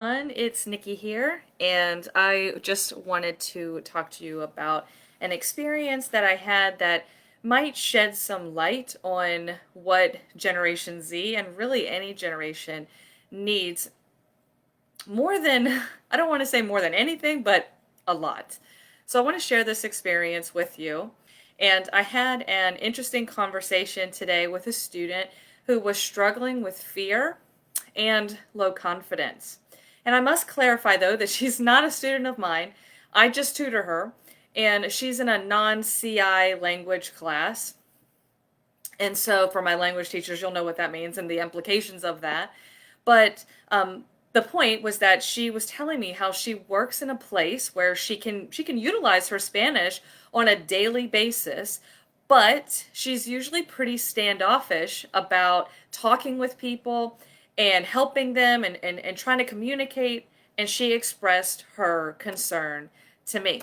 It's Nikki here, and I just wanted to talk to you about an experience that I had that might shed some light on what Generation Z and really any generation needs more than, I don't want to say more than anything, but a lot. So I want to share this experience with you. And I had an interesting conversation today with a student who was struggling with fear and low confidence. And I must clarify, though, that she's not a student of mine. I just tutor her, and she's in a non CI language class. And so, for my language teachers, you'll know what that means and the implications of that. But the point was that she was telling me how she works in a place where she can utilize her Spanish on a daily basis, but she's usually pretty standoffish about talking with people and helping them and trying to communicate. And she expressed her concern to me.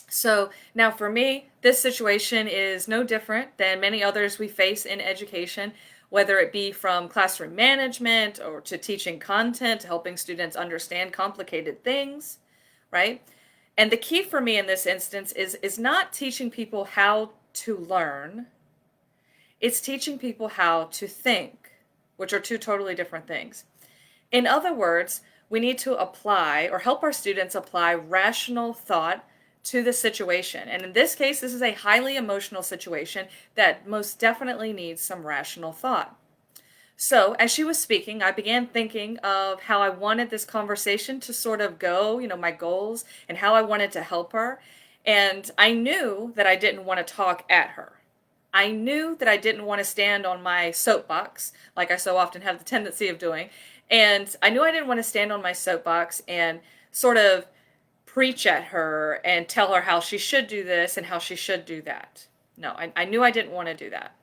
So now for me, this situation is no different than many others we face in education, whether it be from classroom management or to teaching content, helping students understand complicated things, right? And the key for me in this instance is not teaching people how to learn, it's teaching people how to think, which are two totally different things. In other words, we need to apply or help our students apply rational thought to the situation. And in this case, this is a highly emotional situation that most definitely needs some rational thought. So, as she was speaking, I began thinking of how I wanted this conversation to sort of go, my goals, and how I wanted to help her. And I knew that I didn't want to talk at her. I knew that I didn't want to stand on my soapbox, like I so often have the tendency of doing. And I knew I didn't want to stand on my soapbox and sort of preach at her and tell her how she should do this and how she should do that. No, I knew I didn't want to do that.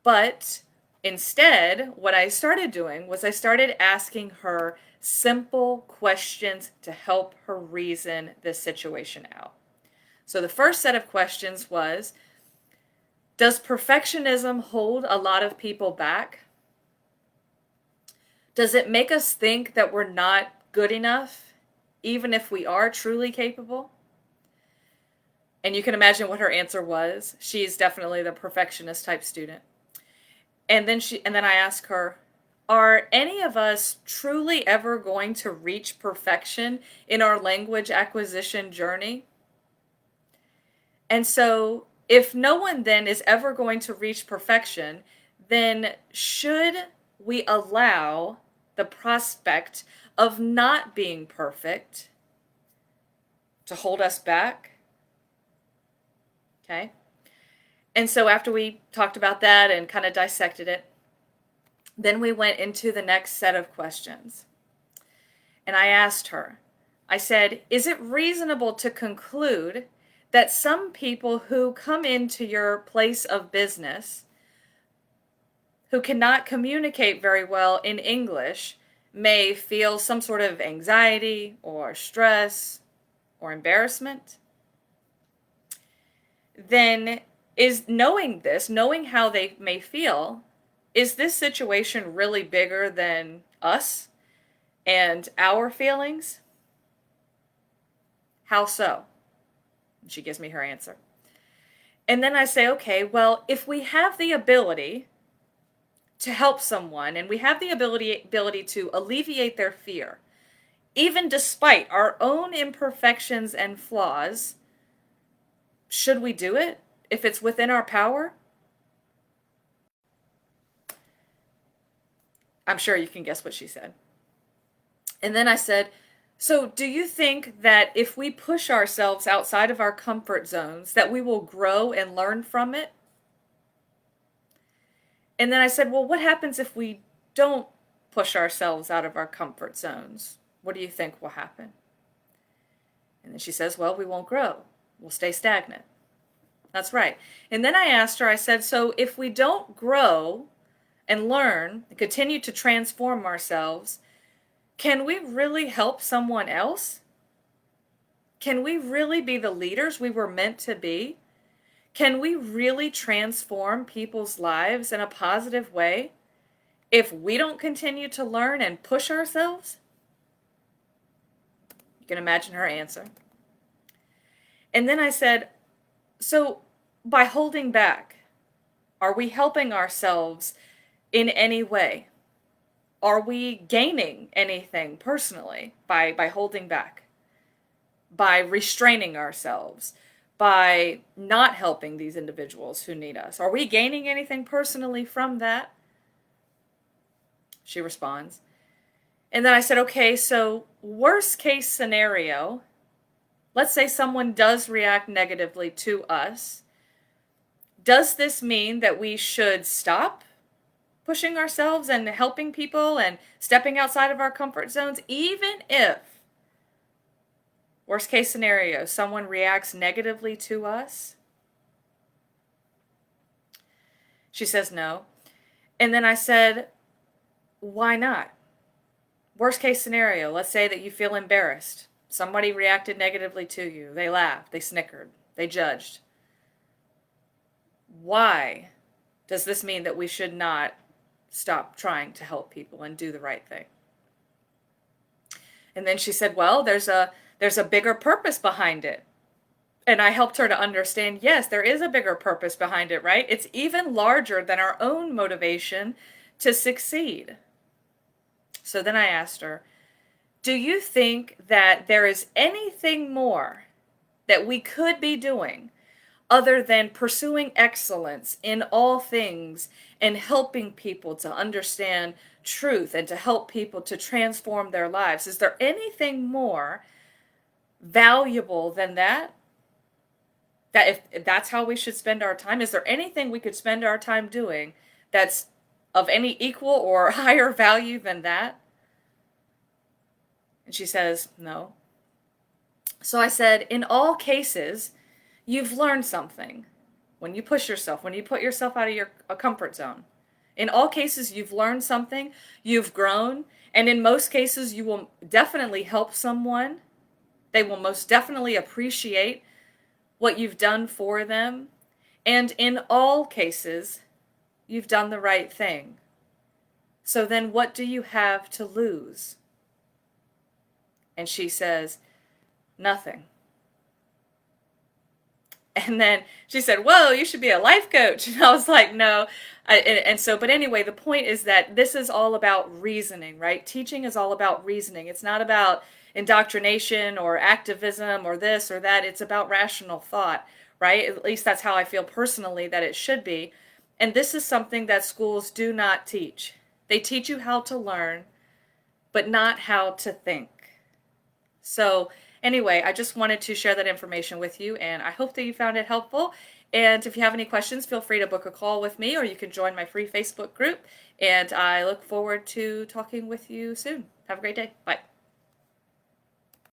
But instead, what I started doing was I started asking her simple questions to help her reason this situation out. So the first set of questions was, does perfectionism hold a lot of people back? Does it make us think that we're not good enough, even if we are truly capable? And you can imagine what her answer was. She's definitely the perfectionist type student. And then I asked her, are any of us truly ever going to reach perfection in our language acquisition journey? And so, if no one then is ever going to reach perfection, then should we allow the prospect of not being perfect to hold us back? Okay. And so, after we talked about that and kind of dissected it, then we went into the next set of questions. And I asked her, I said, is it reasonable to conclude that some people who come into your place of business who cannot communicate very well in English may feel some sort of anxiety or stress or embarrassment? Then is knowing this, knowing how they may feel, is this situation really bigger than us and our feelings? How so? She gives me her answer. And then I say, okay, well, if we have the ability to help someone and we have the ability to alleviate their fear, even despite our own imperfections and flaws, should we do it if it's within our power? I'm sure you can guess what she said. And then I said, so do you think that if we push ourselves outside of our comfort zones, that we will grow and learn from it? And then I said, well, what happens if we don't push ourselves out of our comfort zones? What do you think will happen? And then she says, well, we won't grow. We'll stay stagnant. That's right. And then I asked her, I said, so if we don't grow and learn and continue to transform ourselves, can we really help someone else? Can we really be the leaders we were meant to be? Can we really transform people's lives in a positive way if we don't continue to learn and push ourselves? can imagine her answer. And then I said, so by holding back, are we helping ourselves in any way? Are we gaining anything personally by holding back? By restraining ourselves? By not helping these individuals who need us? Are we gaining anything personally from that? She responds. And then I said, okay, so worst case scenario, let's say someone does react negatively to us. Does this mean that we should stop pushing ourselves and helping people and stepping outside of our comfort zones, even if, worst case scenario, someone reacts negatively to us? She says no. And then I said, why not? Worst case scenario, let's say that you feel embarrassed. Somebody reacted negatively to you. They laughed, they snickered, they judged. Why does this mean that we should not stop trying to help people and do the right thing? And then she said, well, there's a bigger purpose behind it. And I helped her to understand, yes, there is a bigger purpose behind it, right? It's even larger than our own motivation to succeed. So then I asked her, do you think that there is anything more that we could be doing other than pursuing excellence in all things and helping people to understand truth and to help people to transform their lives? Is there anything more valuable than that? That if that's how we should spend our time? Is there anything we could spend our time doing that's of any equal or higher value than that? And she says, no. So I said, in all cases, you've learned something when you push yourself, when you put yourself out of your comfort zone. In all cases, you've learned something, you've grown, and in most cases, you will definitely help someone. They will most definitely appreciate what you've done for them. And in all cases, you've done the right thing. So then what do you have to lose? And she says, nothing. And then she said, whoa, you should be a life coach. And I was like, no. But anyway, the point is that this is all about reasoning, right? Teaching is all about reasoning. It's not about indoctrination or activism or this or that. It's about rational thought, right? At least that's how I feel personally that it should be. And this is something that schools do not teach. They teach you how to learn, but not how to think. So anyway, I just wanted to share that information with you, and I hope that you found it helpful. And if you have any questions, feel free to book a call with me, or you can join my free Facebook group. And I look forward to talking with you soon. Have a great day. Bye.